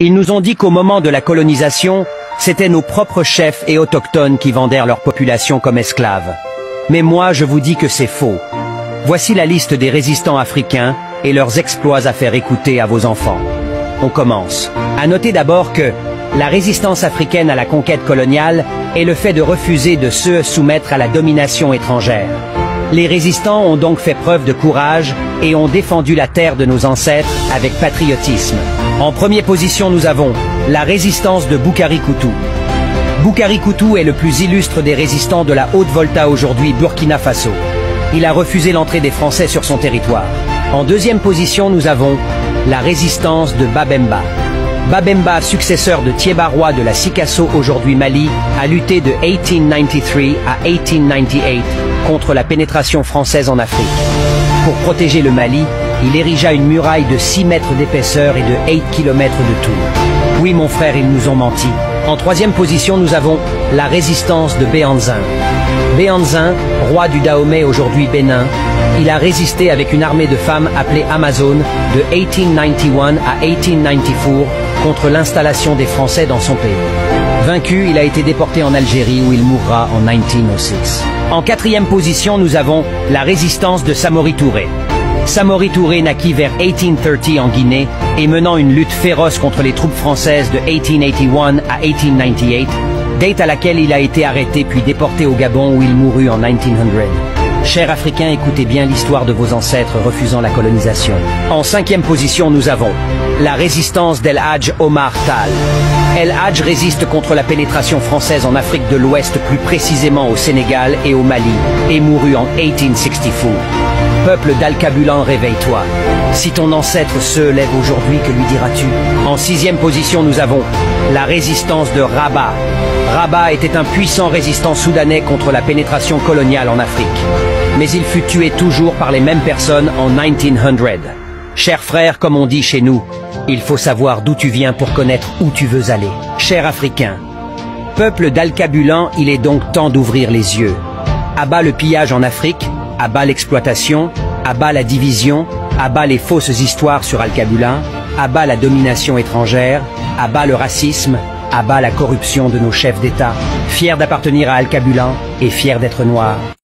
Ils nous ont dit qu'au moment de la colonisation, c'étaient nos propres chefs et autochtones qui vendèrent leur population comme esclaves. Mais moi, je vous dis que c'est faux. Voici la liste des résistants africains et leurs exploits à faire écouter à vos enfants. On commence. À noter d'abord que la résistance africaine à la conquête coloniale est le fait de refuser de se soumettre à la domination étrangère. Les résistants ont donc fait preuve de courage et ont défendu la terre de nos ancêtres avec patriotisme. En première position, nous avons la résistance de Boukhari Koutou. Boukhari Koutou est le plus illustre des résistants de la Haute-Volta, aujourd'hui Burkina Faso. Il a refusé l'entrée des Français sur son territoire. En deuxième position, nous avons la résistance de Babemba. Babemba, successeur de Thiéba Roy de la Sikasso, aujourd'hui Mali, a lutté de 1893 à 1898 contre la pénétration française en Afrique. Pour protéger le Mali, il érigea une muraille de 6 mètres d'épaisseur et de 8 km de tour. Oui, mon frère, ils nous ont menti. En troisième position, nous avons la résistance de Béhanzin. Béhanzin, roi du Dahomey, aujourd'hui Bénin, il a résisté avec une armée de femmes appelée Amazone de 1891 à 1894 contre l'installation des Français dans son pays. Vaincu, il a été déporté en Algérie où il mourra en 1906. En quatrième position, nous avons la résistance de Samori Touré. Samori Touré naquit vers 1830 en Guinée et menant une lutte féroce contre les troupes françaises de 1881 à 1898, date à laquelle il a été arrêté puis déporté au Gabon où il mourut en 1900. Chers Africains, écoutez bien l'histoire de vos ancêtres refusant la colonisation. En cinquième position, nous avons la résistance d'El Hadj Omar Tall. El Hadj résiste contre la pénétration française en Afrique de l'Ouest, plus précisément au Sénégal et au Mali, et mourut en 1864. Peuple d'Alcabulan, réveille-toi. Si ton ancêtre se lève aujourd'hui, que lui diras-tu? En sixième position, nous avons la résistance de Rabat. Rabat était un puissant résistant soudanais contre la pénétration coloniale en Afrique. Mais il fut tué toujours par les mêmes personnes en 1900. Chers frères, comme on dit chez nous, il faut savoir d'où tu viens pour connaître où tu veux aller. Chers Africains, peuple d'Alcabulan, il est donc temps d'ouvrir les yeux. À bas le pillage en Afrique, à bas l'exploitation, à bas la division, à bas les fausses histoires sur Alcabulan, à bas la domination étrangère, à bas le racisme, à bas la corruption de nos chefs d'État, fiers d'appartenir à Alcabulan et fiers d'être noirs.